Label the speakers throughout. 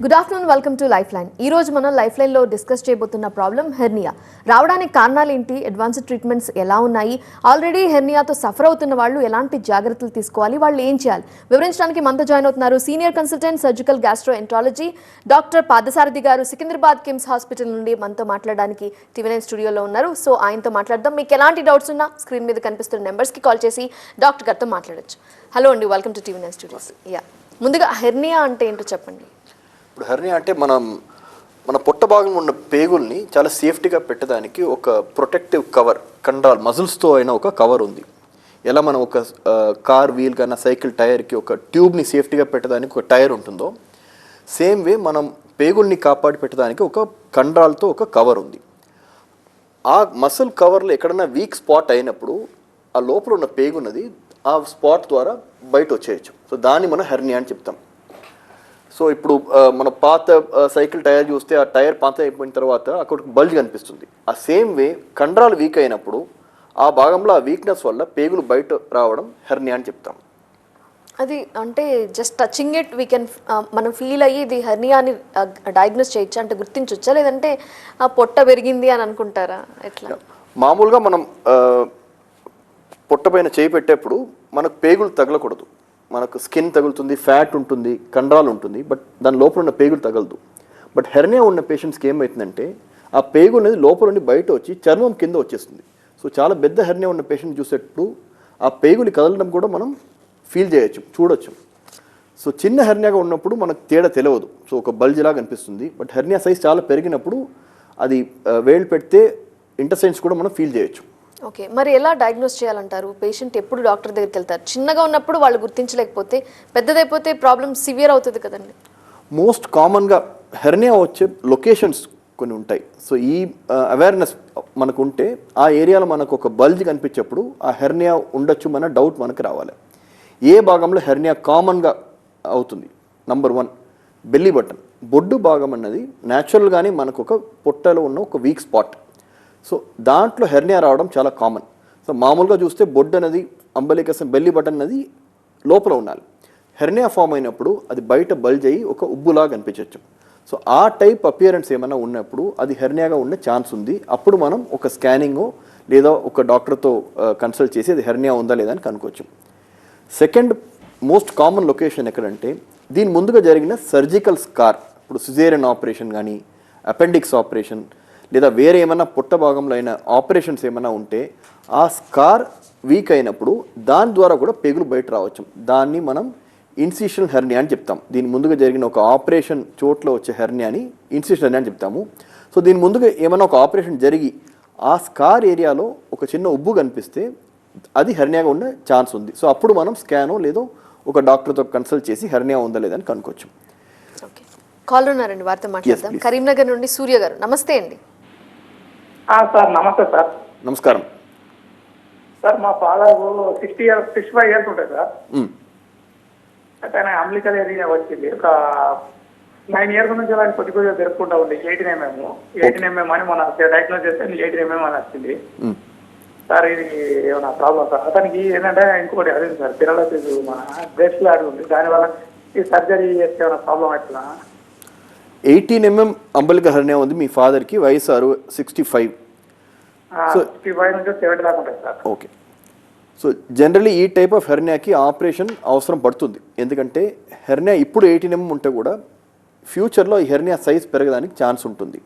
Speaker 1: Good afternoon, welcome to life line. ఈ రోజు మనం లైఫ్ లైన్లో డిస్కస్ చేయబోతున్న ప్రాబ్లం హెర్నియా. రావడానికి కారణాలు ఏంటి, అడ్వాన్స్డ్ ట్రీట్మెంట్స్ ఎలా ఉన్నాయి, ఆల్రెడీ హెర్నియాతో సఫర్ అవుతున్న వాళ్ళు ఎలాంటి జాగ్రత్తలు తీసుకోవాలి, వాళ్ళు ఏం చేయాలి వివరించడానికి మనతో జాయిన్ అవుతున్నారు senior consultant surgical gastroenterology doctor Padasarathi garu. Secunderabad KIMS hospital నుండి మనతో మాట్లాడడానికి టీవీ9 స్టూడియోలో ఉన్నారు. సో ఆయనతో మాట్లాడదాం. మీకు ఎలాంటి డౌట్స్ ఉన్నా స్క్రీన్ మీద కనిపిస్తున్న నెంబర్స్కి కాల్ చేసి డాక్టర్ గారితో మాట్లాడచ్చు. హలో అండి, వెల్కమ్ టు టీవీ9 స్టూడియోస్. ముందుగా హెర్నియా అంటే ఏంటో చెప్పండి.
Speaker 2: ఇప్పుడు హెర్నియా అంటే మన పొట్ట భాగంలో ఉన్న పేగుల్ని చాలా సేఫ్టీగా పెట్టడానికి ఒక ప్రొటెక్టివ్ కవర్, కండరాలు మజిల్స్తో అయిన ఒక కవర్ ఉంది. ఎలా మనం ఒక కార్ వీల్ కన్నా సైకిల్ టైర్కి ఒక ట్యూబ్ని సేఫ్టీగా పెట్టడానికి ఒక టైర్ ఉంటుందో, సేమ్ వే మనం పేగుల్ని కాపాడి పెట్టడానికి ఒక కండరాలతో ఒక కవర్ ఉంది. ఆ మసిల్ కవర్లో ఎక్కడన్నా వీక్ స్పాట్ అయినప్పుడు ఆ లోపల ఉన్న పేగున్నది ఆ స్పాట్ ద్వారా బయట వచ్చేయచ్చు. సో దాన్ని మనం హెర్నియా అని చెప్తాం. సో ఇప్పుడు మన పాత సైకిల్ టైర్ చూస్తే ఆ టైర్ పాత అయిపోయిన తర్వాత అక్కడ బల్జ్ కనిపిస్తుంది. ఆ సేమ్ వే కండరాలు వీక్ అయినప్పుడు ఆ భాగంలో ఆ వీక్నెస్ వల్ల పేగులు బయట రావడం హెర్నియా అని చెప్తాం.
Speaker 1: అది అంటే just touching it we can మనం ఫీల్ అయ్యి ఇది హెర్నియా అని డయాగ్నోస్ చేయొచ్చా, అంటే గుర్తించవచ్చా, లేదంటే ఆ పొట్ట పెరిగింది అని అనుకుంటారా? ఎట్లా
Speaker 2: మామూలుగా మనం పొట్ట పైన చేయి పెట్టేప్పుడు మనకు పేగులు తగలకూడదు. మనకు స్కిన్ తగులుతుంది, ఫ్యాట్ ఉంటుంది, కండరాలు ఉంటుంది, బట్ దాని లోపల ఉన్న పేగులు తగలదు. బట్ హెర్నియా ఉన్న పేషెంట్స్కి ఏమవుతుందంటే ఆ పేగు అనేది లోపల నుండి బయట వచ్చి చర్మం కింద వచ్చేస్తుంది. సో చాలా పెద్ద హెర్నియా ఉన్న పేషెంట్ చూసేటప్పుడు ఆ పేగులు కదలడం కూడా మనం ఫీల్ చేయొచ్చు, చూడొచ్చు. సో చిన్న హెర్నియాగా ఉన్నప్పుడు మనకు తేడా తెలియదు, సో ఒక బల్జ్ లాగా అనిపిస్తుంది. బట్ హెర్నియా సైజ్ చాలా పెరిగినప్పుడు అది వేలు పెడితే ఇంటర్సైన్స్ కూడా మనం ఫీల్ చేయొచ్చు.
Speaker 1: ఓకే, మరి ఎలా డయాగ్నోస్ చేయాలంటారు? పేషెంట్ ఎప్పుడు డాక్టర్ దగ్గరికి వెళ్తారు? చిన్నగా ఉన్నప్పుడు వాళ్ళు గుర్తించలేకపోతే పెద్దదైపోతే ప్రాబ్లమ్ సివియర్ అవుతుంది కదండి.
Speaker 2: మోస్ట్ కామన్గా హెర్నియా వచ్చే లొకేషన్స్ కొన్ని ఉంటాయి. సో ఈ అవేర్నెస్ మనకు ఉంటే ఆ ఏరియాలో మనకు ఒక బల్జ్ కనిపించేప్పుడు ఆ హెర్నియా ఉండొచ్చు మన డౌట్ మనకు రావాలి. ఏ భాగంలో హెర్నియా కామన్గా అవుతుంది? నంబర్ 1 బెల్లీ బటన్, బొడ్డు భాగం అన్నది న్యాచురల్గానే మనకు ఒక పొట్టలో ఉన్న ఒక వీక్ స్పాట్. సో దాంట్లో హెర్నియా రావడం చాలా కామన్. సో మామూలుగా చూస్తే బొడ్డు అనేది అంబలికస్ బెల్లీ బటన్ అనేది లోపల ఉండాలి. హెర్నియా ఫామ్ అయినప్పుడు అది బయట బల్జ్ అయ్యి ఒక ఉబ్బులాగా అనిపించవచ్చు. సో ఆ టైప్ అపియరెన్స్ ఏమైనా ఉన్నప్పుడు అది హెర్నియాగా ఉండే ఛాన్స్ ఉంది. అప్పుడు మనం ఒక స్కానింగ్ లేదా ఒక డాక్టర్తో కన్సల్ట్ చేసి అది హెర్నియా ఉందా లేదా అని కనుక్కోవచ్చు. సెకండ్ మోస్ట్ కామన్ లొకేషన్ ఎక్కడంటే దీని ముందుగా జరిగిన సర్జికల్ స్కార్, ఇప్పుడు సిజేరియన్ ఆపరేషన్ కానీ అపెండిక్స్ ఆపరేషన్ లేదా వేరే ఏమైనా పుట్ట భాగంలో అయిన ఆపరేషన్స్ ఏమైనా ఉంటే ఆ స్కార్ వీక్ అయినప్పుడు దాని ద్వారా కూడా పేగులు బయట రావచ్చు. దాన్ని మనం ఇన్సిషనల్ హెర్నియా అని చెప్తాం. దీని ముందుగా జరిగిన ఒక ఆపరేషన్ చోట్ల వచ్చే హెర్నియాని ఇన్సిషనల్ హెర్నియా అని చెప్తాము. సో దీని ముందుగా ఏమైనా ఒక ఆపరేషన్ జరిగి ఆ స్కార్ ఏరియాలో ఒక చిన్న ఉబ్బు కనిపిస్తే అది హెర్నియాగా ఉండే ఛాన్స్ ఉంది. సో అప్పుడు మనం స్కానో లేదో ఒక డాక్టర్తో కన్సల్ట్ చేసి హెర్నియా ఉందా లేదని కనుక్కోవచ్చు.
Speaker 1: ఓకే, కాల్ ఉన్నారండి, వారితో మాట్లాడదాం. కరీంనగర్ నుండి సూర్య గారు, నమస్తే అండి.
Speaker 3: సార్ నమస్తే సార్.
Speaker 2: నమస్కారం
Speaker 3: సార్, మా ఫాదర్ 65 ఇయర్స్ ఉంటుంది సార్. అయితే ఆయన అంబ్లికల్ ఏరియా వచ్చింది. ఒక 9 ఇయర్స్ నుంచి అలా కొద్దిగా జరుపుకుంటా ఉంది. 18mm అని మన డయాగ్నోస్ చేస్తే 18mm అని వచ్చింది సార్. ఇది ఏమైనా ప్రాబ్లం సార్? అతనికి ఏంటంటే ఇంకొకటి అదే సార్, పిరలసిస్ మన బ్రెస్ట్ లాడ్ ఉంది. దానివల్ల ఈ సర్జరీ చేస్తే ఏమైనా ప్రాబ్లం అవుతుందా?
Speaker 2: 18mm అంబలిక హెర్నియా ఉంది మీ ఫాదర్కి, వయసు 65.
Speaker 3: సో 65 నుంచి 70 దాకా ఉంటుంది సార్.
Speaker 2: ఓకే, సో జనరలీ ఈ టైప్ ఆఫ్ హెర్నియాకి ఆపరేషన్ అవసరం పడుతుంది. ఎందుకంటే హెర్నియా ఇప్పుడు 18mm ఉంటే కూడా ఫ్యూచర్లో ఈ హెర్నియా సైజ్ పెరగడానికి ఛాన్స్ ఉంటుంది.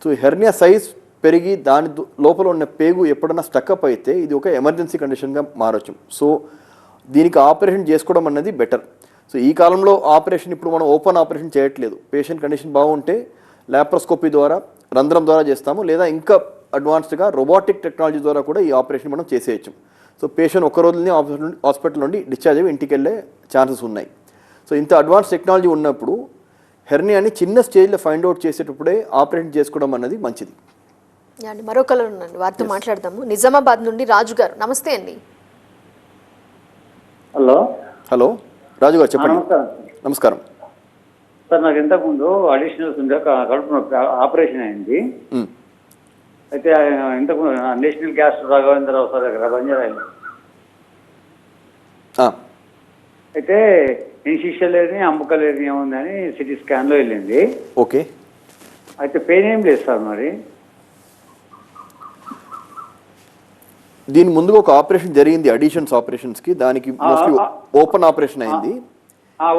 Speaker 2: సో హెర్నియా సైజ్ పెరిగి దాని లోపల ఉన్న పేగు ఎప్పుడన్నా స్టక్అప్ అయితే ఇది ఒక ఎమర్జెన్సీ కండిషన్గా మారచ్చు. సో దీనికి ఆపరేషన్ చేసుకోవడం అన్నది బెటర్. సో ఈ కాలంలో ఆపరేషన్ ఇప్పుడు మనం ఓపెన్ ఆపరేషన్ చేయట్లేదు. పేషెంట్ కండిషన్ బాగుంటే లాప్రోస్కోపీ ద్వారా రంధ్రం ద్వారా చేస్తాము, లేదా ఇంకా అడ్వాన్స్డ్గా రోబోటిక్ టెక్నాలజీ ద్వారా కూడా ఈ ఆపరేషన్ మనం చేసేయచ్చు. సో పేషెంట్ ఒక రోజుని హాస్పిటల్ నుండి డిశ్చార్జ్ అయ్యి ఇంటికి వెళ్ళే ఛాన్సెస్ ఉన్నాయి. సో ఇంత అడ్వాన్స్ టెక్నాలజీ ఉన్నప్పుడు హెర్నియాని చిన్న స్టేజ్లో ఫైండ్ అవుట్ చేసేటప్పుడే ఆపరేషన్ చేసుకోవడం అన్నది మంచిది.
Speaker 1: మరో కలర్ ఉందండి, వారితో మాట్లాడదాము. నిజామాబాద్ నుండి రాజు గారు, నమస్తే అండి.
Speaker 2: హలో రాజు గారు చెప్పండి. నమస్కారం
Speaker 4: సార్. నాకు ఇంతకుముందు అడిషనల్స్ ఉండే కడుపు నొప్పి ఆపరేషన్ అయింది. అయితే ఇంతకు నేషనల్ గ్యాస్ రాఘవేంద్రరావు సార్ దగ్గర బంజారాయిల్. అయితే ఇన్సిషియల్ ఎర్నియా అంబికల్ ఎర్నియా ఉందని సిటీ స్కాన్లో వెళ్ళింది.
Speaker 2: ఓకే,
Speaker 4: అయితే పెయిన్ ఏం లేదు సార్ మరి.
Speaker 2: దీని ముందుగా ఒక ఆపరేషన్ జరిగింది అడిషన్స్ ఆపరేషన్స్కి, దానికి మోస్ట్లీ ఓపెన్ ఆపరేషన్ అయింది.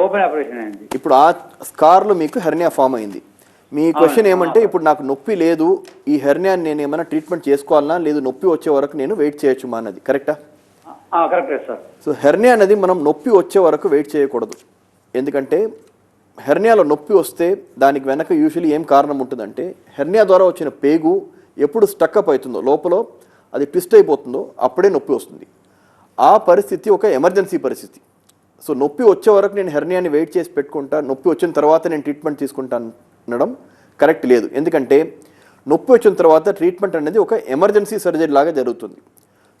Speaker 4: ఓపెన్ ఆపరేషన్ అయింది.
Speaker 2: ఇప్పుడు ఆ స్కార్లో మీకు హెర్నియా ఫామ్ అయింది. మీ క్వశ్చన్ ఏమంటే ఇప్పుడు నాకు నొప్పి లేదు, ఈ హెర్నియాని నేను ఏమైనా ట్రీట్మెంట్ చేసుకోవాలన్నా లేదు నొప్పి వచ్చే వరకు నేను వెయిట్ చేయొచ్చు మా అన్నది కరెక్టా?
Speaker 4: కరెక్టే సార్.
Speaker 2: సో హెర్నియా అనేది మనం నొప్పి వచ్చే వరకు వెయిట్ చేయకూడదు. ఎందుకంటే హెర్నియాలో నొప్పి వస్తే దానికి వెనక యూజువల్లీ ఏం కారణం ఉంటుందంటే హెర్నియా ద్వారా వచ్చిన పేగు ఎప్పుడు స్టక్అప్ అవుతుందో లోపల అది ట్విస్ట్ అయిపోతుందో అప్పుడే నొప్పి వస్తుంది. ఆ పరిస్థితి ఒక ఎమర్జెన్సీ పరిస్థితి. సో నొప్పి వచ్చే వరకు నేను హెర్నియాని వెయిట్ చేసి పెట్టుకుంటా, నొప్పి వచ్చిన తర్వాత నేను ట్రీట్మెంట్ తీసుకుంటాను అనడం కరెక్ట్ లేదు. ఎందుకంటే నొప్పి వచ్చిన తర్వాత ట్రీట్మెంట్ అనేది ఒక ఎమర్జెన్సీ సర్జరీ లాగా జరుగుతుంది.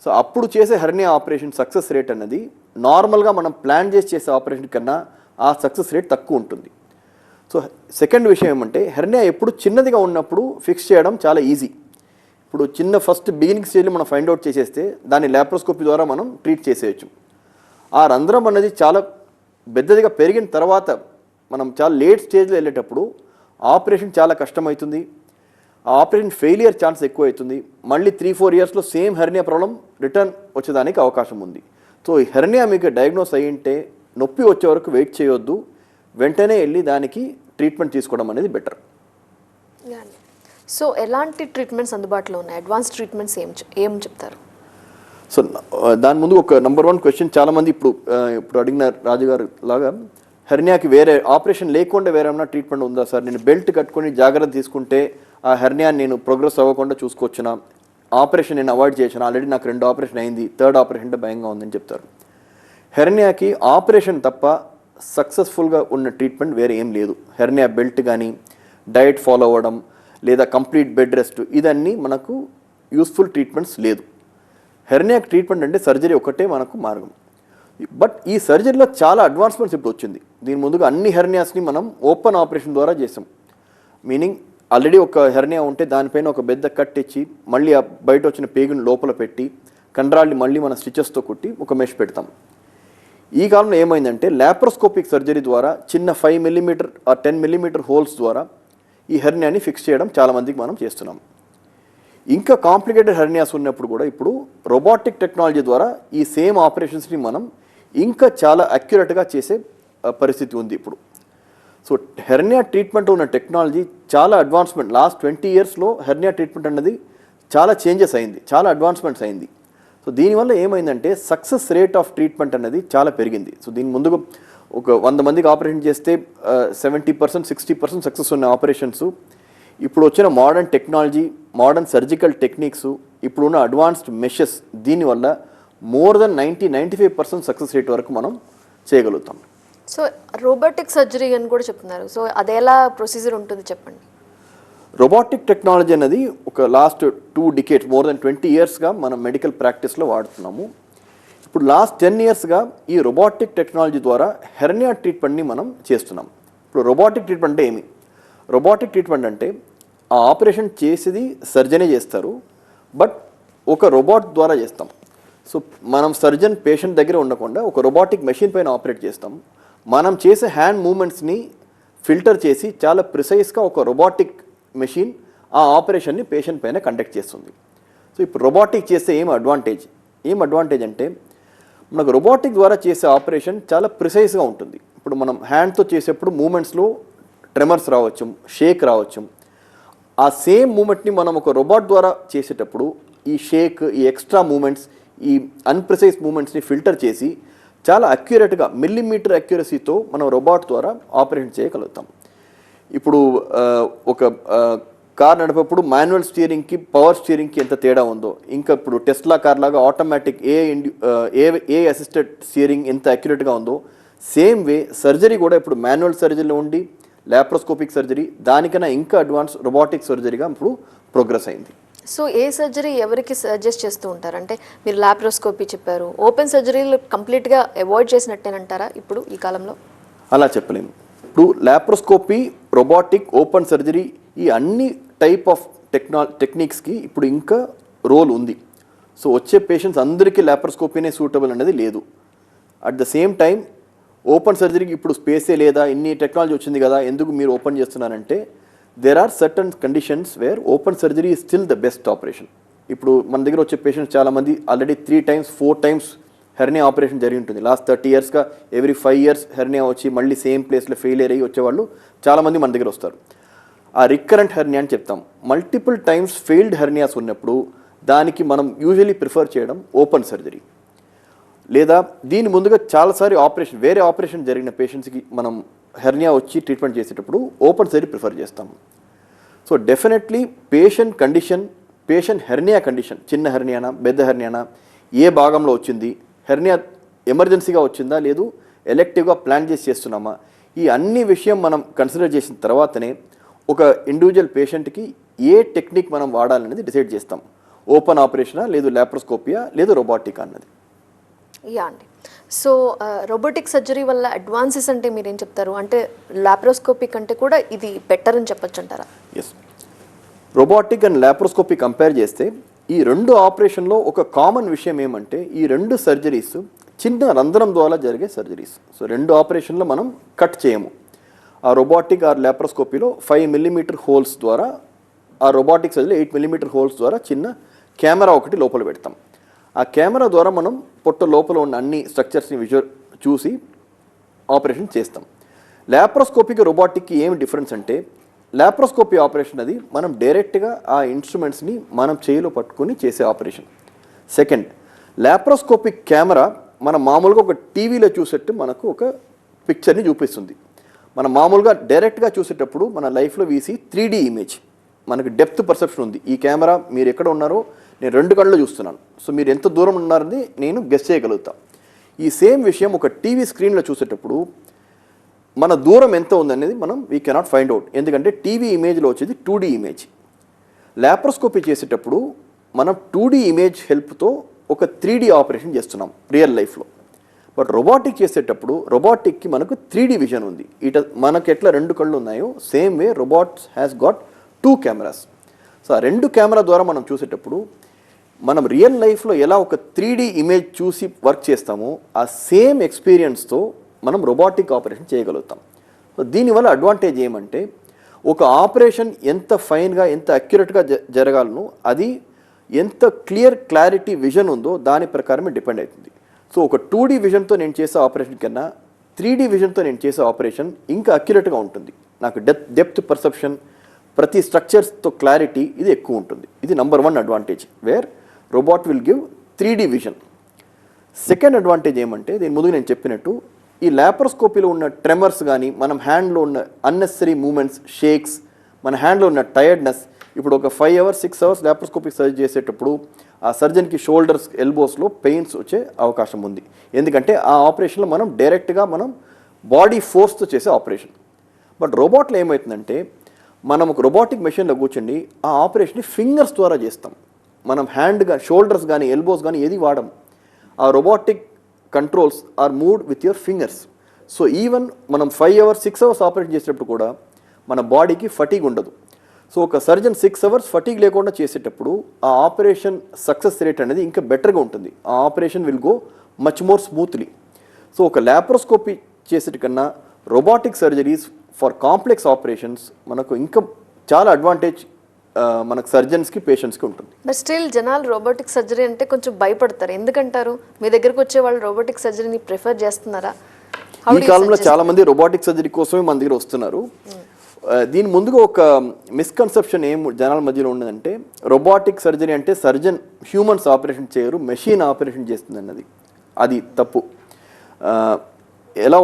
Speaker 2: సో అప్పుడు చేసే హెర్నియా ఆపరేషన్ సక్సెస్ రేట్ అనేది నార్మల్గా మనం ప్లాన్ చేసే ఆపరేషన్ కన్నా ఆ సక్సెస్ రేట్ తక్కువ ఉంటుంది. సో సెకండ్ విషయం ఏమంటే హెర్నియా ఎప్పుడు చిన్నదిగా ఉన్నప్పుడు ఫిక్స్ చేయడం చాలా ఈజీ. ఇప్పుడు చిన్న ఫస్ట్ బిగినింగ్ స్టేజ్లో మనం ఫైండ్ అవుట్ చేసేస్తే దాన్ని ల్యాప్రోస్కోపీ ద్వారా మనం ట్రీట్ చేసేయచ్చు. ఆ రంధ్రం అనేది చాలా పెద్దదిగా పెరిగిన తర్వాత మనం చాలా లేట్ స్టేజ్లో వెళ్ళేటప్పుడు ఆపరేషన్ చాలా కష్టమవుతుంది. ఆ ఆపరేషన్ ఫెయిలియర్ ఛాన్స్ ఎక్కువ అవుతుంది. మళ్ళీ 3-4 ఇయర్స్లో సేమ్ హెర్నియా ప్రాబ్లం రిటర్న్ వచ్చేదానికి అవకాశం ఉంది. సో ఈ హెర్నియా మీకు డయాగ్నోస్ అయ్యింటే నొప్పి వచ్చే వరకు వెయిట్ చేయొద్దు, వెంటనే వెళ్ళి దానికి ట్రీట్మెంట్ తీసుకోవడం అనేది బెటర్.
Speaker 1: సో ఎలాంటి ట్రీట్మెంట్స్ అందుబాటులో ఉన్నాయి? అడ్వాన్స్ ట్రీట్మెంట్స్ ఏం చెప్తారు?
Speaker 2: సో దాని ముందు ఒక నెంబర్ 1 క్వశ్చన్ చాలామంది ఇప్పుడు అడిగిన రాజుగారు లాగా హెర్నియాకి వేరే ఆపరేషన్ లేకుండా వేరే ఏమైనా ట్రీట్మెంట్ ఉందా సార్, నేను బెల్ట్ కట్టుకొని జాగ్రత్త తీసుకుంటే ఆ హెర్నియాని నేను ప్రోగ్రెస్ అవ్వకుండా చూసుకోవచ్చునా, ఆపరేషన్ నేను అవాయిడ్ చేసాను, ఆల్రెడీ నాకు 2 ఆపరేషన్ అయింది, 3rd ఆపరేషన్ అంటే భయంగా ఉందని చెప్తారు. హెర్నియాకి ఆపరేషన్ తప్ప సక్సెస్ఫుల్గా ఉన్న ట్రీట్మెంట్ వేరే ఏం లేదు. హెర్నియా బెల్ట్ కానీ డైట్ ఫాలో అవ్వడం లేదా కంప్లీట్ బెడ్ రెస్ట్ ఇదన్నీ మనకు యూస్ఫుల్ ట్రీట్మెంట్స్ లేదు. హెర్నియాకి ట్రీట్మెంట్ అంటే సర్జరీ ఒకటే మనకు మార్గం. బట్ ఈ సర్జరీలో చాలా అడ్వాన్స్మెంట్స్ ఇప్పుడు వచ్చింది. దీని ముందుగా అన్ని హెర్నియాస్ని మనం ఓపెన్ ఆపరేషన్ ద్వారా చేసాం. మీనింగ్ ఆల్రెడీ ఒక హెర్నియా ఉంటే దానిపైన ఒక పెద్ద కట్ ఇచ్చి మళ్ళీ ఆ బయట వచ్చిన పేగుని లోపల పెట్టి కండరాల్ని మళ్ళీ మన స్టిచెస్తో కుట్టి ఒక మెష్ పెడతాం. ఈ కాలంలో ఏమైందంటే ల్యాప్రోస్కోపిక్ సర్జరీ ద్వారా చిన్న 5 mm ఆ 10 mm హోల్స్ ద్వారా ఈ హెర్నియాని ఫిక్స్ చేయడం చాలామందికి మనం చేస్తున్నాం. ఇంకా కాంప్లికేటెడ్ హెర్నియాస్ ఉన్నప్పుడు కూడా ఇప్పుడు రోబోటిక్ టెక్నాలజీ ద్వారా ఈ సేమ్ ఆపరేషన్స్ని మనం ఇంకా చాలా అక్యురేట్గా చేసే పరిస్థితి ఉంది ఇప్పుడు. సో హెర్నియా ట్రీట్మెంట్ ఉన్న టెక్నాలజీ చాలా అడ్వాన్స్మెంట్. లాస్ట్ 20 ఇయర్స్లో హెర్నియా ట్రీట్మెంట్ అన్నది చాలా చేంజెస్ అయింది, చాలా అడ్వాన్స్మెంట్స్ అయింది. సో దీనివల్ల ఏమైందంటే సక్సెస్ రేట్ ఆఫ్ ట్రీట్మెంట్ అనేది చాలా పెరిగింది. సో దీని ముందుగా ఒక 100 మందికి ఆపరేషన్ చేస్తే 70%, 60% సక్సెస్ ఉన్న ఆపరేషన్స్ ఇప్పుడు వచ్చిన modern technology, modern surgical techniques, ఇప్పుడున్న అడ్వాన్స్డ్ మెషెస్ దీనివల్ల మోర్ దెన్ 90-95% సక్సెస్ రేట్ వరకు మనం చేయగలుగుతాం.
Speaker 1: సో రోబోటిక్ సర్జరీ అని కూడా చెప్తున్నారు. సో అది ఎలా ప్రొసీజర్ ఉంటుంది చెప్పండి.
Speaker 2: రోబోటిక్ టెక్నాలజీ అనేది ఒక లాస్ట్ 2 decades మోర్ దెన్ 20 ఇయర్స్గా మనం మెడికల్ ప్రాక్టీస్లో వాడుతున్నాము. ఇప్పుడు లాస్ట్ 10 ఇయర్స్గా ఈ రోబోటిక్ టెక్నాలజీ ద్వారా హెర్నియా ట్రీట్మెంట్ని మనం చేస్తున్నాం. ఇప్పుడు రోబోటిక్ ట్రీట్మెంట్ అంటే ఏమి? రోబోటిక్ ట్రీట్మెంట్ అంటే ఆ ఆపరేషన్ చేసేది సర్జనే చేస్తారు, బట్ ఒక రోబోట్ ద్వారా చేస్తాం. సో మనం సర్జన్ పేషెంట్ దగ్గర ఉండకుండా ఒక రోబోటిక్ మెషిన్ పైన ఆపరేట్ చేస్తాం. మనం చేసే హ్యాండ్ మూమెంట్స్ని ఫిల్టర్ చేసి చాలా ప్రిసైజ్గా ఒక రోబోటిక్ మెషిన్ ఆ ఆపరేషన్ని పేషెంట్ పైన కండక్ట్ చేస్తుంది. సో ఇప్పుడు రోబోటిక్ చేస్తే ఏం అడ్వాంటేజ్ అంటే మనకు రోబోటిక్ ద్వారా చేసే ఆపరేషన్ చాలా ప్రిసైజ్గా ఉంటుంది. ఇప్పుడు మనం హ్యాండ్తో చేసేప్పుడు మూమెంట్స్లో ట్రెమర్స్ రావచ్చు, షేక్ రావచ్చు. ఆ సేమ్ మూమెంట్ని మనం ఒక రోబోట్ ద్వారా చేసేటప్పుడు ఈ షేక్, ఈ ఎక్స్ట్రా మూమెంట్స్, ఈ అన్ప్రిసైజ్ మూమెంట్స్ని ఫిల్టర్ చేసి చాలా అక్యురేట్గా మిల్లీమీటర్ అక్యురసీతో మనం రోబోట్ ద్వారా ఆపరేషన్ చేయగలుగుతాం. ఇప్పుడు ఒక కార్ నడిపేప్పుడు మాన్యువల్ స్టీరింగ్కి పవర్ స్టీరింగ్కి ఎంత తేడా ఉందో, ఇంకా ఇప్పుడు టెస్లా కార్ లాగా ఆటోమేటిక్ ఏ అసిస్టెడ్ స్టీరింగ్ ఎంత అక్యురేట్గా ఉందో, సేమ్ వే సర్జరీ కూడా ఇప్పుడు మాన్యువల్ సర్జరీలో ఉండి ల్యాప్రోస్కోపిక్ సర్జరీ దానికన్నా ఇంకా అడ్వాన్స్ రోబోటిక్ సర్జరీగా ఇప్పుడు ప్రోగ్రెస్ అయింది.
Speaker 1: సో ఏ సర్జరీ ఎవరికి సజెస్ట్ చేస్తూ ఉంటారు? అంటే మీరు ల్యాప్రోస్కోపీ చెప్పారు, ఓపెన్ సర్జరీలు కంప్లీట్గా అవాయిడ్ చేసినట్టేనంటారా ఇప్పుడు ఈ కాలంలో?
Speaker 2: అలా చెప్పలేము. ఇప్పుడు ల్యాప్రోస్కోపీ, రోబోటిక్, ఓపెన్ సర్జరీ ఈ అన్ని టైప్ ఆఫ్ టెక్నిక్స్కి ఇప్పుడు ఇంకా రోల్ ఉంది. సో వచ్చే పేషెంట్స్ అందరికీ ల్యాప్రోస్కోపీనే సూటబుల్ అనేది లేదు. At the same time open సర్జరీకి ఇప్పుడు స్పేసే లేదా, ఇన్ని టెక్నాలజీ వచ్చింది కదా, ఎందుకు మీరు ఓపెన్ చేస్తున్నారంటే there are certain conditions where open surgery is still the best operation. ఇప్పుడు మన దగ్గర వచ్చే పేషెంట్స్ చాలామంది already 3 times 4 times hernia operation జరిగి ఉంటుంది. లాస్ట్ 30 yearsగా ఎవ్రీ 5 years హెర్నియా వచ్చి మళ్ళీ సేమ్ ప్లేస్లో ఫెయిలియర్ అయ్యి వచ్చేవాళ్ళు చాలామంది మన దగ్గర వస్తారు. ఆ రికరెంట్ హెర్నియా అని చెప్తాం. మల్టిపుల్ టైమ్స్ ఫెయిల్డ్ హెర్నియాస్ ఉన్నప్పుడు దానికి మనం యూజువలీ ప్రిఫర్ చేయడం ఓపెన్ సర్జరీ. లేదా దీని ముందుగా చాలాసారి వేరే ఆపరేషన్ జరిగిన పేషెంట్స్కి మనం హెర్నియా వచ్చి ట్రీట్మెంట్ చేసేటప్పుడు ఓపెన్ సర్జరీ ప్రిఫర్ చేస్తాం. So definitely patient condition, patient hernia condition, చిన్న హెర్నియానా పెద్ద హెర్నియానా, ఏ భాగంలో వచ్చింది, హెర్నియా ఎమర్జెన్సీగా వచ్చిందా లేదు ఎలెక్టివ్గా ప్లాన్ చేస్తున్నామా, ఈ అన్ని విషయం మనం కన్సిడర్ చేసిన తర్వాతనే ఒక ఇండివిజువల్ పేషెంట్కి ఏ టెక్నిక్ మనం వాడాలనేది డిసైడ్ చేస్తాం. ఓపెన్ ఆపరేషనా లేదు లాప్రోస్కోపియా లేదు రోబోటిక్ అన్నది.
Speaker 1: యా అండి. సో రోబోటిక్ సర్జరీ వల్ల అడ్వాన్సెస్ అంటే మీరేం చెప్తారు? అంటే లాప్రోస్కోపీ కంటే కూడా ఇది బెటర్ అని చెప్పొచ్చు అంటారా?
Speaker 2: Yes, robotic and laparoscopy compare చేస్తే ఈ రెండు ఆపరేషన్లో ఒక కామన్ విషయం ఏమంటే ఈ రెండు సర్జరీస్ చిన్న రంధ్రం ద్వారా జరిగే సర్జరీస్. సో రెండు ఆపరేషన్లో మనం కట్ చేయము. ఆ రోబోటిక్ ఆర్ లాప్రోస్కోపీలో 5 mm హోల్స్ ద్వారా, ఆ రోబోటిక్ సర్జరీ 8 mm హోల్స్ ద్వారా చిన్న కెమెరా ఒకటి లోపల పెడతాం. ఆ కెమెరా ద్వారా మనం పొట్ట లోపల ఉన్న అన్ని స్ట్రక్చర్స్ని చూసి ఆపరేషన్ చేస్తాం. లాప్రోస్కోపీకి రోబోటిక్కి ఏమి డిఫరెన్స్ అంటే లాప్రోస్కోపీ ఆపరేషన్ అది మనం డైరెక్ట్గా ఆ ఇన్స్ట్రుమెంట్స్ని మనం చేయిలో పట్టుకొని చేసే ఆపరేషన్. సెకండ్, లాప్రోస్కోపిక్ కెమెరా మనం మామూలుగా ఒక టీవీలో చూసేట్టు మనకు ఒక పిక్చర్ని చూపిస్తుంది. మనం మామూలుగా డైరెక్ట్గా చూసేటప్పుడు మన లైఫ్లో వీసి 3D ఇమేజ్, మనకు డెప్త్ పర్సెప్షన్ ఉంది. ఈ కెమెరా మీరు ఎక్కడ ఉన్నారో నేను 2 కళ్ళు చూస్తున్నాను, సో మీరు ఎంత దూరం ఉన్నారని నేను గెస్ చేయగలుగుతాను. ఈ సేమ్ విషయం ఒక టీవీ స్క్రీన్లో చూసేటప్పుడు మన దూరం ఎంత ఉందనేది వీ కెనాట్ ఫైండ్ అవుట్, ఎందుకంటే టీవీ ఇమేజ్లో వచ్చేది 2D ఇమేజ్. లాప్రోస్కోపీ చేసేటప్పుడు మనం 2D ఇమేజ్ హెల్ప్తో ఒక 3D ఆపరేషన్ చేస్తున్నాం రియల్ లైఫ్లో. బట్ రోబోటిక్ చేసేటప్పుడు రోబోటిక్కి మనకు 3D విజన్ ఉంది. మనకు ఎట్లా 2 కళ్ళు ఉన్నాయో same way robots has got 2 cameras. So ఆ 2 కెమెరా ద్వారా మనం చూసేటప్పుడు మనం రియల్ లైఫ్లో ఎలా ఒక 3D ఇమేజ్ చూసి వర్క్ చేస్తామో ఆ సేమ్ ఎక్స్పీరియన్స్తో మనం రోబోటిక్ ఆపరేషన్ చేయగలుగుతాం. సో దీనివల్ల అడ్వాంటేజ్ ఏమంటే ఒక ఆపరేషన్ ఎంత ఫైన్గా ఎంత అక్యురేట్గా జరగాలనో అది ఎంత క్లారిటీ విజన్ ఉందో దాని ప్రకారమే డిపెండ్ అవుతుంది. సో ఒక 2D విజన్తో నేను చేసే ఆపరేషన్ కన్నా 3D విజన్తో నేను చేసే ఆపరేషన్ ఇంకా అక్యురేట్గా ఉంటుంది. నాకు డెప్త్ పర్సెప్షన్, ప్రతి స్ట్రక్చర్స్తో క్లారిటీ ఇది ఎక్కువ ఉంటుంది. ఇది number 1 advantage where robot will give 3D vision. Second advantage ఏమంటే దీని ముందుగా నేను చెప్పినట్టు ఈ లాప్రోస్కోపీలో ఉన్న ట్రెమర్స్ కానీ మనం హ్యాండ్లో ఉన్న అన్నెసరీ మూమెంట్స్, షేక్స్, మన హ్యాండ్లో ఉన్న టైర్డ్నెస్, ఇప్పుడు ఒక 5 hours 6 hours లాప్రోస్కోపిక్ సర్జరీ చేసేటప్పుడు ఆ సర్జన్కి షోల్డర్స్, ఎల్బోస్లో పెయిన్స్ వచ్చే అవకాశం ఉంది. ఎందుకంటే ఆ ఆపరేషన్లో మనం డైరెక్ట్గా మనం బాడీ ఫోర్స్తో చేసే ఆపరేషన్. బట్ రోబోట్లో ఏమవుతుందంటే మనం ఒక రోబోటిక్ మెషిన్లో కూర్చొని ఆ ఆపరేషన్ని ఫింగర్స్ ద్వారా చేస్తాం. మనం హ్యాండ్ కానీ షోల్డర్స్ కానీ ఎల్బోస్ కానీ ఏది వాడం. ఆ robotic controls are moved with your fingers. So even మనం 5 hours 6 hours ఆపరేషన్ చేసేటప్పుడు కూడా మన బాడీకి ఫటీగ్ ఉండదు. సో ఒక సర్జన్ 6 hours ఫటీగ్ లేకుండా చేసేటప్పుడు ఆ ఆపరేషన్ సక్సెస్ రేట్ అనేది ఇంకా బెటర్గా ఉంటుంది. ఆ operation will go much more smoothly. So ఒక లాప్రోస్కోపీ చేసేటి కన్నా robotic surgeries for complex operations మనకు ఇంకా చాలా అడ్వాంటేజ్ మనకు సర్జన్స్కి, పేషెంట్స్కి ఉంటుంది.
Speaker 1: బట్ స్టిల్ జనాలు రోబోటిక్ సర్జరీ అంటే కొంచెం భయపడతారు. ఎందుకంటారు? మీ దగ్గరకు వచ్చే వాళ్ళు రోబోటిక్ సర్జరీని ప్రిఫర్ చేస్తున్నారా?
Speaker 2: ఈ కాలంలో చాలా మంది రోబోటిక్ సర్జరీ కోసమే మన దగ్గర వస్తున్నారు. దీని ముందుగా ఒక మిస్కన్సెప్షన్ ఏం జనాల మధ్యలో ఉన్నదంటే రోబోటిక్ సర్జరీ అంటే సర్జన్ హ్యూమన్స్ ఆపరేషన్ చేయరు, మెషిన్ ఆపరేషన్ చేస్తుంది అన్నది. అది తప్పు. ఎలా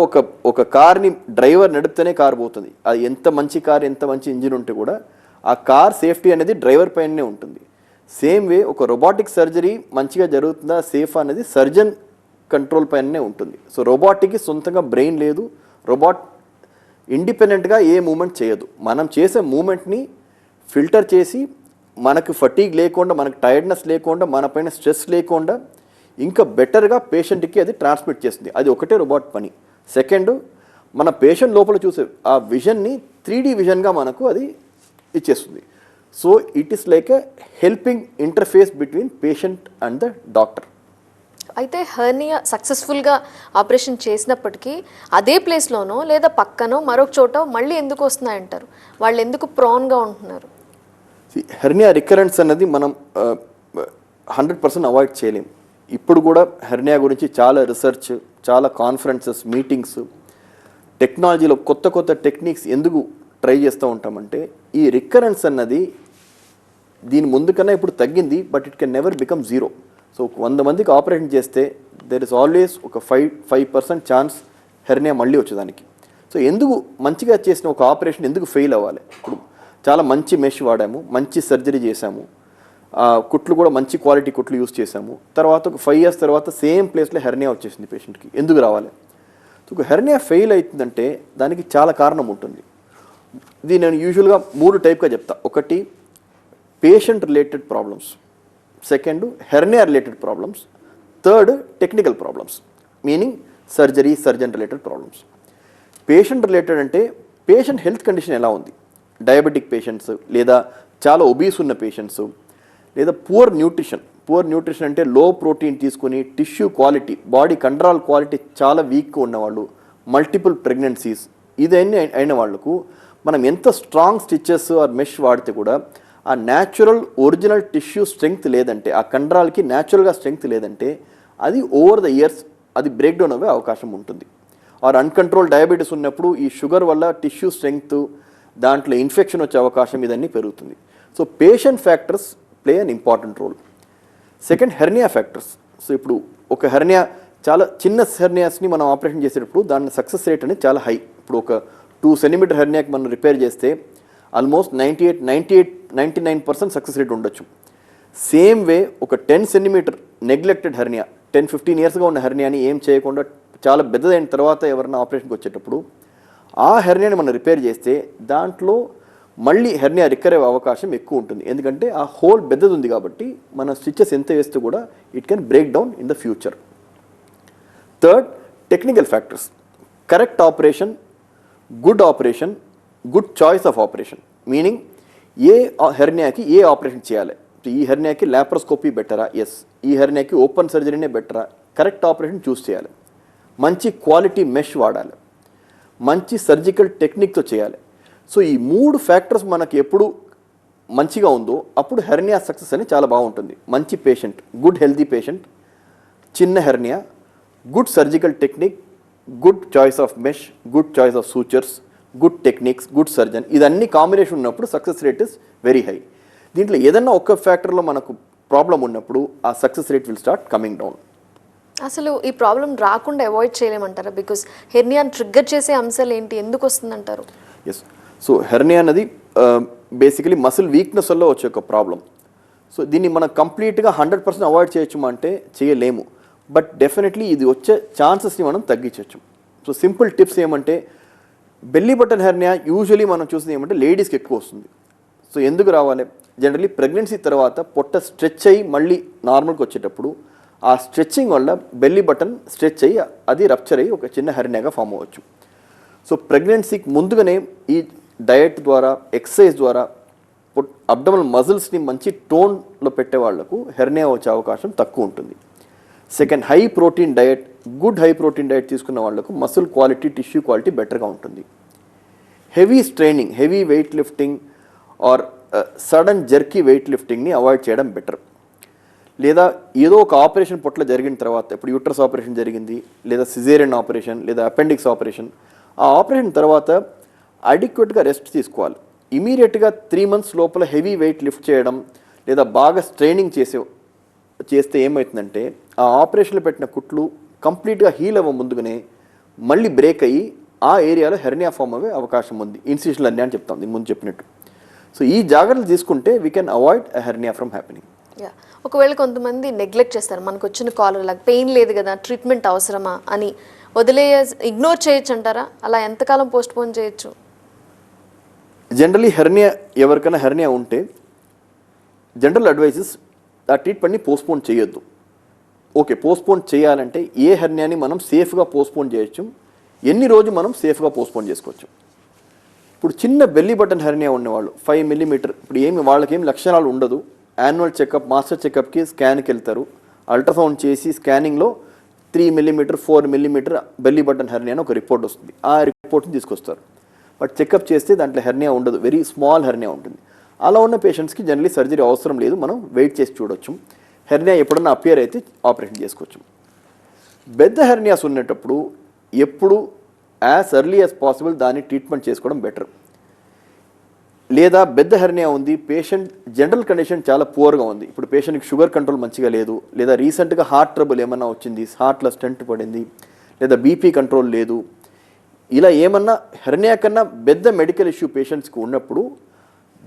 Speaker 2: ఒక కార్ని డ్రైవర్ నడిపితేనే కార్ పోతుంది. అది ఎంత మంచి కార్, ఎంత మంచి ఇంజిన్ ఉంటే కూడా ఆ కార్ సేఫ్టీ అనేది డ్రైవర్ పైనే ఉంటుంది. సేమ్ వే ఒక రోబోటిక్ సర్జరీ మంచిగా జరుగుతుందా, సేఫ్ అనేది సర్జన్ కంట్రోల్ పైనే ఉంటుంది. సో రోబోటిక్కి సొంతంగా బ్రెయిన్ లేదు. రోబోట్ ఇండిపెండెంట్గా ఏ మూమెంట్ చేయదు. మనం చేసే మూమెంట్ని ఫిల్టర్ చేసి మనకు ఫటీగ్ లేకుండా, మనకు టైర్డ్నెస్ లేకుండా, మన పైన స్ట్రెస్ లేకుండా ఇంకా బెటర్గా పేషెంట్కి అది ట్రాన్స్మిట్ చేస్తుంది. అది ఒకటే రోబోట్ పని. సెకండ్, మన పేషెంట్ లోపల చూసే ఆ విజన్ని 3D విజన్గా మనకు అది ఇచ్చేస్తుంది. So it is like a helping interface between patient and the doctor.
Speaker 1: అయితే హెర్నియా సక్సెస్ఫుల్గా ఆపరేషన్ చేసినప్పటికీ అదే ప్లేస్లోనో లేదా పక్కనో మరొక చోట మళ్ళీ ఎందుకు వస్తున్నాయంటారు? వాళ్ళు ఎందుకు ప్రోన్గా ఉంటున్నారు?
Speaker 2: హెర్నియా రికరెన్స్ అన్నది మనం 100% అవాయిడ్ చేయలేం. ఇప్పుడు కూడా హెర్నియా గురించి చాలా రీసెర్చ్, చాలా కాన్ఫరెన్సెస్, మీటింగ్స్, టెక్నాలజీలో కొత్త కొత్త టెక్నిక్స్ ఎందుకు ట్రై చేస్తూ ఉంటామంటే ఈ రికరెన్స్ అన్నది దీని ముందు కన్నా ఇప్పుడు తగ్గింది, but it can never become zero. So 100 మందికి ఆపరేషన్ చేస్తే దెర్ ఇస్ ఆల్వేస్ ఒక 5% ఛాన్స్ హెర్నియా మళ్ళీ వచ్చేదానికి. సో ఎందుకు మంచిగా చేసిన ఒక ఆపరేషన్ ఎందుకు ఫెయిల్ అవ్వాలి? ఇప్పుడు చాలా మంచి మెష్ వాడాము, మంచి సర్జరీ చేశాము, కుట్లు కూడా మంచి క్వాలిటీ కుట్లు యూస్ చేశాము, తర్వాత ఒక 5 years తర్వాత సేమ్ ప్లేస్లో హెర్నియా వచ్చేసింది పేషెంట్కి, ఎందుకు రావాలి? సో ఒక హెర్నియా ఫెయిల్ అవుతుందంటే దానికి చాలా కారణం ఉంటుంది. ఇది నేను యూజువల్గా 3 టైప్గా చెప్తా. ఒకటి patient related problems, second hernia related problems, third technical problems, meaning surgery, surgeon related problems. Patient related అంటే పేషెంట్ హెల్త్ కండిషన్ ఎలా ఉంది, డయాబెటిక్ పేషెంట్స్, లేదా చాలా ఒబీస్ ఉన్న పేషెంట్స్, లేదా పూర్ న్యూట్రిషన్ అంటే లో ప్రోటీన్ తీసుకుని టిష్యూ క్వాలిటీ, బాడీ కండరాల క్వాలిటీ చాలా వీక్గా ఉన్నవాళ్ళు, మల్టిపుల్ ప్రెగ్నెన్సీస్, ఇదన్నీ అయిన వాళ్ళకు మనం ఎంత స్ట్రాంగ్ స్టిచెస్ ఆర్ మెష్ వాడితే కూడా ఆ న్యాచురల్ ఒరిజినల్ టిష్యూ స్ట్రెంగ్త్ లేదంటే, ఆ కండరాలకి న్యాచురల్గా స్ట్రెంగ్త్ లేదంటే అది ఓవర్ ద ఇయర్స్ అది బ్రేక్ డౌన్ అయ్యే అవకాశం ఉంటుంది. ఆర్ అన్కంట్రోల్ డయాబెటీస్ ఉన్నప్పుడు ఈ షుగర్ వల్ల టిష్యూ స్ట్రెంగ్త్, దాంట్లో ఇన్ఫెక్షన్ వచ్చే అవకాశం ఇదన్నీ పెరుగుతుంది. So patient factors play an important role. Second hernia factors. So ఇప్పుడు ఒక హెర్నియా, చాలా చిన్న హెర్నియాస్ని మనం ఆపరేషన్ చేసేటప్పుడు దాని సక్సెస్ రేట్ అనేది చాలా హై. ఇప్పుడు ఒక 2 cm హెర్నియాకి మనం రిపేర్ చేస్తే ఆల్మోస్ట్ 99% సక్సెస్ రేట్ ఉండొచ్చు. సేమ్ వే ఒక 10 cm నెగ్లెక్టెడ్ హెర్నియా, 10-15 yearsగా ఉన్న హెర్నియాని ఏం చేయకుండా చాలా పెద్దదైన తర్వాత ఎవరైనా ఆపరేషన్కి వచ్చేటప్పుడు ఆ హెర్నియాని మనం రిపేర్ చేస్తే దాంట్లో మళ్ళీ హెర్నియా రికవర్ అయ్యే అవకాశం ఎక్కువ ఉంటుంది. ఎందుకంటే ఆ హోల్ పెద్దది ఉంది కాబట్టి మన స్టిచెస్ ఎంత వేస్తే కూడా it can break down in the future. Third technical factors. Correct operation, good choice of operation, meaning ఏ హెర్నియాకి ఏ ఆపరేషన్ చేయాలి. ఈ హెర్నియాకి లాప్రోస్కోపీ బెటరా, ఎస్. ఈ హెర్నియాకి ఓపెన్ సర్జరీనే బెటరా, కరెక్ట్ ఆపరేషన్ చూస్ చేయాలి. మంచి క్వాలిటీ మెష్ వాడాలి, మంచి సర్జికల్ టెక్నిక్తో చేయాలి. సో ఈ 3 ఫ్యాక్టర్స్ మనకి ఎప్పుడు మంచిగా ఉందో అప్పుడు హెర్నియా సక్సెస్ అని చాలా బాగుంటుంది. మంచి పేషెంట్, గుడ్ హెల్తీ పేషెంట్, చిన్న hernia, good surgical technique, good choice of mesh, good choice of sutures, good techniques, good surgeon, ఇదన్నీ కాంబినేషన్ ఉన్నప్పుడు success rate is very high. దీంట్లో ఏదన్నా ఒక్క ఫ్యాక్టర్లో మనకు ప్రాబ్లం ఉన్నప్పుడు ఆ success rate will start coming down.
Speaker 1: అసలు ఈ ప్రాబ్లం రాకుండా అవాయిడ్ చేయలేమంటారా? బికాస్ హెర్నియాని ట్రిగ్గర్ చేసే అంశాలు ఏంటి, ఎందుకు వస్తుందంటారు?
Speaker 2: ఎస్. సో హెర్నియా అనేది బేసికలీ మసిల్ వీక్నెస్ వల్ల వచ్చే ఒక ప్రాబ్లం. సో దీన్ని మనం కంప్లీట్గా 100% అవాయిడ్ చేయొచ్చు అంటే చేయలేము, బట్ డెఫినెట్లీ ఇది వచ్చే ఛాన్సెస్ని మనం తగ్గించవచ్చు. సో సింపుల్ టిప్స్ ఏమంటే, బెల్లీ బటన్ హెర్నియా యూజువలీ మనం చూసింది ఏమంటే లేడీస్కి ఎక్కువ వస్తుంది. సో ఎందుకు రావాలి? జనరలీ ప్రెగ్నెన్సీ తర్వాత పొట్ట స్ట్రెచ్ అయ్యి మళ్ళీ నార్మల్కి వచ్చేటప్పుడు ఆ స్ట్రెచ్చింగ్ వల్ల బెల్లీ బటన్ స్ట్రెచ్ అయ్యి అది రప్చర్ అయ్యి ఒక చిన్న హెర్నియాగా ఫామ్ అవ్వచ్చు. సో ప్రెగ్నెన్సీకి ముందుగానే ఈ డయట్ ద్వారా, ఎక్సర్సైజ్ ద్వారా అబ్డమనల్ మజిల్స్ని మంచి టోన్లో పెట్టే వాళ్లకు హెర్నియా వచ్చే అవకాశం తక్కువ ఉంటుంది. Second, high protein diet, good high protein diet తీసుకున్న వాళ్లకు మసిల్ క్వాలిటీ, టిష్యూ క్వాలిటీ బెటర్గా ఉంటుంది. Heavy straining, heavy weight lifting or sudden jerky weight లిఫ్టింగ్ని అవాయిడ్ చేయడం బెటర్. లేదా ఏదో ఒక ఆపరేషన్ పొట్ల జరిగిన తర్వాత, ఇప్పుడు యూట్రస్ ఆపరేషన్ జరిగింది, లేదా సిజేరియన్ ఆపరేషన్, లేదా అపెండిక్స్ ఆపరేషన్, ఆ ఆపరేషన్ తర్వాత అడిక్వేట్గా రెస్ట్ తీసుకోవాలి. ఇమీడియట్గా 3 months లోపల హెవీ వెయిట్ లిఫ్ట్ చేయడం లేదా బాగా స్ట్రైనింగ్ చేస్తే ఏమవుతుందంటే ఆ ఆపరేషన్లో పెట్టిన కుట్లు కంప్లీట్గా హీల్ అవ్వ ముందుగానే మళ్ళీ బ్రేక్ అయ్యి ఆ ఏరియాలో హెర్నియా ఫామ్ అయ్యే అవకాశం ఉంది. ఇన్సిషనల్ హెర్నియా అని చెప్తాం దీని ముందు చెప్పినట్టు. సో ఈ జాగ్రత్తలు తీసుకుంటే we can avoid a hernia from happening.
Speaker 1: ఒకవేళ కొంతమంది నెగ్లెక్ట్ చేస్తారు, మనకు వచ్చిన కాలర్ లాగా పెయిన్ లేదు కదా, ట్రీట్మెంట్ అవసరమా అని ఇగ్నోర్ చేయొచ్చు అంటారా? అలా ఎంతకాలం పోస్ట్ పోన్ చేయొచ్చు?
Speaker 2: జనరలీ హెర్నియా, ఎవరికైనా హెర్నియా ఉంటే జనరల్ అడ్వైజెస్ ఆ ట్రీట్మెంట్ని పోస్ట్పోన్ చేయొద్దు. ఓకే, పోస్ట్పోన్ చేయాలంటే ఏ హెర్నియాని మనం సేఫ్గా పోస్ట్పోన్ చేయొచ్చు, ఎన్ని రోజు మనం సేఫ్గా పోస్ట్పోన్ చేసుకోవచ్చు. ఇప్పుడు చిన్న బెల్లీ బటన్ హెర్నియా ఉన్నవాళ్ళు 5 mm, ఇప్పుడు వాళ్ళకేం లక్షణాలు ఉండదు, యాన్యువల్ చెకప్, మాస్టర్ చెకప్కి స్కాన్కి వెళ్తారు, అల్ట్రాసౌండ్ చేసి స్కానింగ్లో 3 millimetre 4 millimetre belly button hernia అని ఒక రిపోర్ట్ వస్తుంది. ఆ రిపోర్ట్ని తీసుకొస్తారు. బట్ చెకప్ చేస్తే దాంట్లో హెర్నియా ఉండదు, వెరీ స్మాల్ హెర్నియా ఉంటుంది. అలా ఉన్న పేషెంట్స్కి జనరలీ సర్జరీ అవసరం లేదు, మనం వెయిట్ చేసి చూడొచ్చు. హెర్నియా ఎప్పుడన్నా అపియర్ అయితే ఆపరేషన్ చేసుకోవచ్చు. పెద్ద హెర్నియాస్ ఉన్నప్పుడు ఎప్పుడు యాజ్ ఎర్లీ యాజ్ పాసిబుల్ దాన్ని ట్రీట్మెంట్ చేసుకోవడం బెటర్. లేదా పెద్ద హెర్నియా ఉంది, పేషెంట్ జనరల్ కండిషన్ చాలా పూర్గా ఉంది, ఇప్పుడు పేషెంట్కి షుగర్ కంట్రోల్ మంచిగా లేదు, లేదా రీసెంట్గా హార్ట్ ట్రబుల్ ఏమన్నా వచ్చింది, హార్ట్లో స్టెంట్ పడింది, లేదా బీపీ కంట్రోల్ లేదు, ఇలా ఏమన్నా హెర్నియా కన్నా పెద్ద మెడికల్ ఇష్యూ పేషెంట్స్కి ఉన్నప్పుడు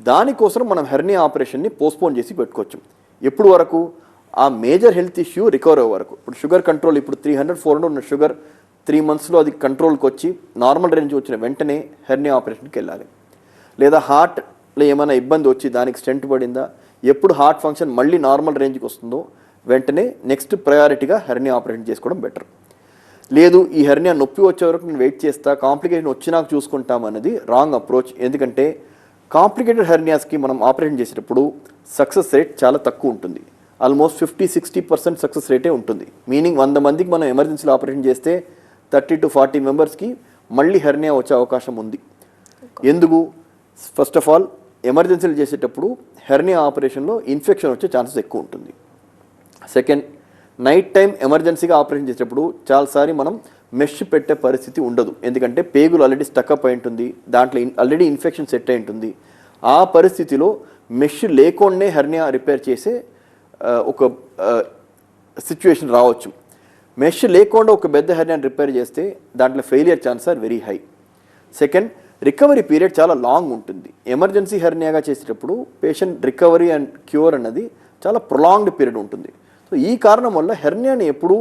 Speaker 2: దానికోసం మనం హెర్నియా ఆపరేషన్ని పోస్ట్పోన్ చేసి పెట్టుకోవచ్చు. ఎప్పుడు వరకు? ఆ మేజర్ హెల్త్ ఇష్యూ రికవర్ అయ్యే వరకు. ఇప్పుడు షుగర్ కంట్రోల్ ఇప్పుడు 300-400 ఉన్న షుగర్ 3 monthsలో అది కంట్రోల్కి వచ్చి నార్మల్ రేంజ్ వచ్చిన వెంటనే హెర్నియా ఆపరేషన్కి వెళ్ళాలి. లేదా హార్ట్లో ఏమైనా ఇబ్బంది వచ్చి దానికి స్టెంట్ పడిందా, ఎప్పుడు హార్ట్ ఫంక్షన్ మళ్ళీ నార్మల్ రేంజ్కి వస్తుందో వెంటనే నెక్స్ట్ ప్రయారిటీగా హెర్నియా ఆపరేషన్ చేసుకోవడం బెటర్. లేదు ఈ హెర్నియా నొప్పి వచ్చే వరకు నేను వెయిట్ చేస్తా, కాంప్లికేషన్ వచ్చినాక చూసుకుంటాం అనేది రాంగ్ అప్రోచ్. ఎందుకంటే కాంప్లికేటెడ్ హెర్నియాస్కి మనం ఆపరేషన్ చేసేటప్పుడు సక్సెస్ రేట్ చాలా తక్కువ ఉంటుంది. ఆల్మోస్ట్ 50-60% సక్సెస్ రేటే ఉంటుంది. మీనింగ్ 100 మందికి మనం ఎమర్జెన్సీలో ఆపరేషన్ చేస్తే 30-40 మెంబర్స్కి మళ్ళీ హెర్నియా వచ్చే అవకాశం ఉంది. ఎందుకు? ఫస్ట్ ఆఫ్ ఆల్ ఎమర్జెన్సీలు చేసేటప్పుడు హెర్నియా ఆపరేషన్లో ఇన్ఫెక్షన్ వచ్చే ఛాన్సెస్ ఎక్కువ ఉంటుంది. సెకండ్, నైట్ టైం ఎమర్జెన్సీగా ఆపరేషన్ చేసేటప్పుడు చాలాసారి మనం మెష్ పెట్టే పరిస్థితి ఉండదు. ఎందుకంటే పేగులు ఆల్రెడీ స్టక్అప్ అయి ఉంటుంది, దాంట్లో ఆల్రెడీ ఇన్ఫెక్షన్ సెట్ అయి ఉంటుంది. ఆ పరిస్థితిలో మెష్ లేకుండానే హెర్నియా రిపేర్ చేసే ఒక సిచ్యువేషన్ రావచ్చు. మెష్ లేకుండా ఒక పెద్ద హెర్నియాని రిపేర్ చేస్తే దాంట్లో failure chance are very high. Second, recovery period చాలా లాంగ్ ఉంటుంది. ఎమర్జెన్సీ హెర్నియాగా చేసేటప్పుడు పేషెంట్ రికవరీ అండ్ క్యూర్ అన్నది చాలా ప్రొలాంగ్డ్ పీరియడ్ ఉంటుంది. సో ఈ కారణం వల్ల హెర్నియాని ఎప్పుడు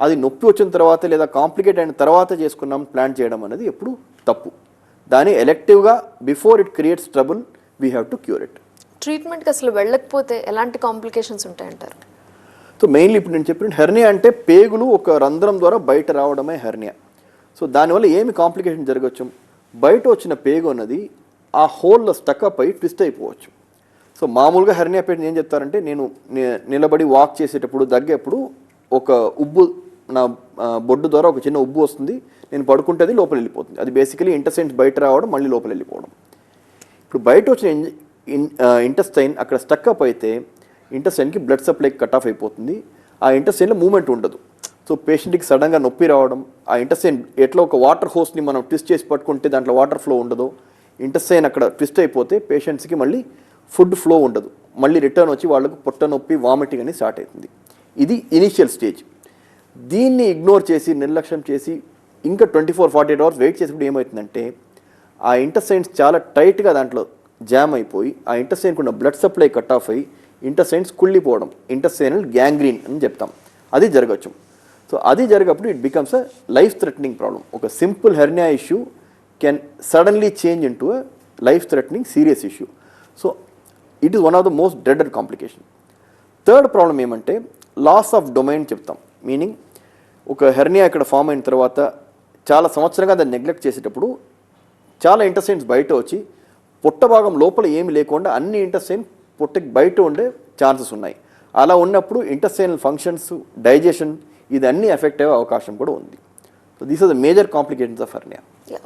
Speaker 2: అది నొప్పి వచ్చిన తర్వాత లేదా కాంప్లికేట్ అయిన తర్వాత చేసుకున్నాం ప్లాన్ చేయడం అనేది ఎప్పుడు తప్పు. దాన్ని ఎలెక్టివ్గా before it creates trouble we have to cure it.
Speaker 1: ట్రీట్మెంట్కి అసలు వెళ్ళకపోతే ఎలాంటి కాంప్లికేషన్స్ ఉంటాయంటారు?
Speaker 2: సో మెయిన్లీ ఇప్పుడు నేను చెప్పిన హెర్నియా అంటే పేగులు ఒక రంధ్రం ద్వారా బయట రావడమే హెర్నియా. సో దానివల్ల ఏమి కాంప్లికేషన్ జరగచ్చు? బయట వచ్చిన పేగు అన్నది ఆ హోల్లో స్టక్అప్ అయి ట్విస్ట్ అయిపోవచ్చు. సో మామూలుగా హెర్నియా పేషెంట్ ఏం చెప్తారంటే, నేను నిలబడి వాక్ చేసేటప్పుడు దగ్గేప్పుడు ఒక ఉబ్బు నా బొడ్డు ద్వారా ఒక చిన్న ఉబ్బు వస్తుంది, నేను పడుకుంటే అది లోపల వెళ్ళిపోతుంది. అది బేసికలీ ఇంటెస్టైన్స్ బయట రావడం మళ్ళీ లోపల వెళ్ళిపోవడం. ఇప్పుడు బయట వచ్చిన ఇంటెస్టైన్ అక్కడ స్టక్అప్ అయితే ఇంటెస్టైన్కి బ్లడ్ సప్లై కట్ ఆఫ్ అయిపోతుంది. ఆ ఇంటెస్టైన్లో మూమెంట్ ఉండదు. సో పేషెంట్కి సడన్గా నొప్పి రావడం, ఆ ఇంటెస్టైన్ ఎట్లా ఒక వాటర్ హోస్ని మనం ట్విస్ట్ చేసి పట్టుకుంటే దాంట్లో వాటర్ ఫ్లో ఉండదు, ఇంటెస్టైన్ అక్కడ ట్విస్ట్ అయిపోతే పేషెంట్స్కి మళ్ళీ ఫుడ్ ఫ్లో ఉండదు, మళ్ళీ రిటర్న్ వచ్చి వాళ్ళకు పొట్ట నొప్పి వామిటింగ్ అని స్టార్ట్ అవుతుంది. ఇది ఇనీషియల్ స్టేజ్. దీన్ని ఇగ్నోర్ చేసి నిర్లక్ష్యం చేసి ఇంకా 24-48 hours వెయిట్ చేసినప్పుడు ఏమవుతుందంటే ఆ ఇంటెస్టైన్స్ చాలా టైట్గా దాంట్లో జామ్ అయిపోయి ఆ ఇంటెస్టైన్కి ఉన్న బ్లడ్ సప్లై కట్ ఆఫ్ అయ్యి ఇంటెస్టైన్స్ కుళ్ళిపోవడం, ఇంటెస్టైనల్ గ్యాంగ్రీన్ అని చెప్తాం, అది జరగచ్చు. సో అది జరిగినప్పుడు it becomes a life threatening problem. ఒక simple hernia issue can suddenly change into a life threatening serious issue. So it is one of the most dreaded complication. Third problem ఏమంటే loss of domain చెప్తాం. Meaning ఒక hernia ఇక్కడ form అయిన తర్వాత చాలా సంవత్సరంగా దాన్ని నెగ్లెక్ట్ చేసేటప్పుడు చాలా ఇంటెస్టైన్స్ బయట వచ్చి పొట్ట భాగం లోపల ఏమి లేకుండా అన్ని ఇంటెస్టైన్ పొట్టకి బయట ఉండే ఛాన్సెస్ ఉన్నాయి. అలా ఉన్నప్పుడు ఇంటెస్టైనల్ ఫంక్షన్స్, డైజెషన్ ఇది అన్నీ ఎఫెక్ట్ అయ్యే అవకాశం కూడా ఉంది. So these are the major complications of hernia.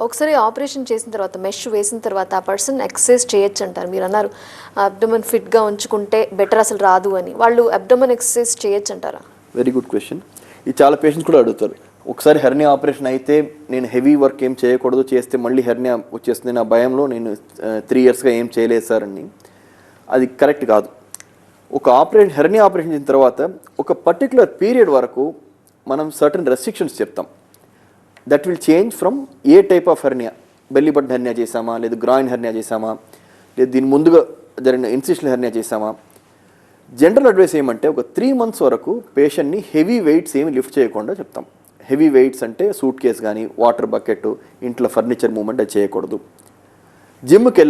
Speaker 1: ఒకసారి ఆపరేషన్ చేసిన తర్వాత మెష్ వేసిన తర్వాత ఆ పర్సన్ ఎక్సర్సైజ్ చేయొచ్చు అంటారు. మీరు అన్నారు అబ్డోమన్ ఫిట్గా ఉంచుకుంటే బెటర్ అసలు రాదు అని. వాళ్ళు అబ్డోమన్ ఎక్సర్సైజ్ చేయొచ్చు అంటారా?
Speaker 2: Very good question. ఇది చాలా పేషెంట్స్ కూడా అడుగుతారు. ఒకసారి హెర్నియా ఆపరేషన్ అయితే నేను హెవీ వర్క్ ఏం చేయకూడదు, చేస్తే మళ్ళీ హెర్నియా వచ్చేస్తుంది నా భయంలో నేను 3 yearsగా ఏం చేయలేదు సార్ అని. అది కరెక్ట్ కాదు. ఒక హెర్నియా ఆపరేషన్ చేసిన తర్వాత ఒక పర్టికులర్ పీరియడ్ వరకు మనం సర్టన్ రెస్ట్రిక్షన్స్ చెప్తాం. That will change from A type of hernia, belly button hernia చేసామా, లేదు గ్రాయిన్ హెర్నియా చేసామా, లేదు దీని ముందుగా జరిగిన ఇన్సిషనల్ హెర్నియా చేసామా. జనరల్ అడ్వైస్ ఏమంటే ఒక 3 months వరకు పేషెంట్ని హెవీ వెయిట్స్ ఏమి లిఫ్ట్ చేయకుండా చెప్తాం. హెవీ వెయిట్స్ అంటే సూట్ కేస్ కానీ వాటర్ బకెట్, ఇంట్లో ఫర్నిచర్ మూవ్మెంట్ అది చేయకూడదు. జిమ్కి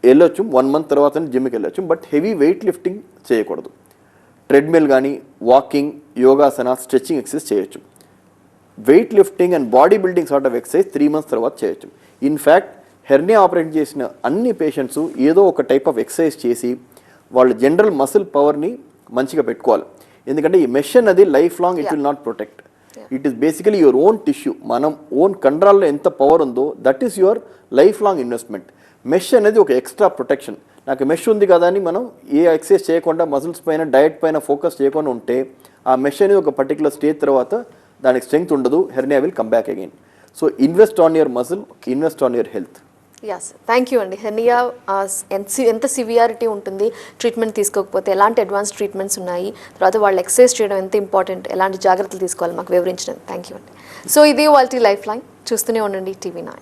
Speaker 2: వెళ్ళొచ్చు 1 month తర్వాత జిమ్కి వెళ్ళొచ్చు, బట్ హెవీ వెయిట్ లిఫ్టింగ్ చేయకూడదు. ట్రెడ్మిల్ కానీ వాకింగ్, యోగాసన, స్ట్రెచ్చింగ్ ఎక్సర్సైజ్ చేయొచ్చు. Weight lifting and body building sort of exercise 3 months తర్వాత చేయొచ్చు. ఇన్ఫ్యాక్ట్ హెర్నియా ఆపరేషన్ చేసిన అన్ని పేషెంట్స్ ఏదో ఒక టైప్ ఆఫ్ ఎక్సర్సైజ్ చేసి వాళ్ళ జనరల్ మసిల్ పవర్ని మంచిగా పెట్టుకోవాలి. ఎందుకంటే ఈ మెష్ అనేది life long it will not protect. It is basically your own tissue. మనం ఓన్ కండరాల్లో ఎంత పవర్ ఉందో that is your life long investment. Mesh అనేది ఒక ఎక్స్ట్రా ప్రొటెక్షన్. నాకు మెష్ ఉంది కదా అని మనం ఏ ఎక్సర్సైజ్ చేయకుండా మజిల్స్ పైన డయట్ పైన ఫోకస్ చేయకుండా ఉంటే ఆ మెష్ అనేది ఒక పర్టికులర్ స్టేజ్ తర్వాత దానికి స్ట్రెంగ్త్ ఉండదు, hernia will come back again. So invest on your muscle, invest on your health.
Speaker 1: Yes, thank you అండి. హెర్నియా ఎంత సివియారిటీ ఉంటుంది, ట్రీట్మెంట్ తీసుకోకపోతే ఎలాంటి అడ్వాన్స్ ట్రీట్మెంట్స్ ఉన్నాయి, తర్వాత వాళ్ళు ఎక్సర్సైజ్ చేయడం ఎంత ఇంపార్టెంట్, ఎలాంటి జాగ్రత్తలు తీసుకోవాలి మాకు వివరించినందుకు థ్యాంక్ యూ అండి. సో ఇది వాళ్ళ లైఫ్ లైన్. చూస్తూనే ఉండండి TV9.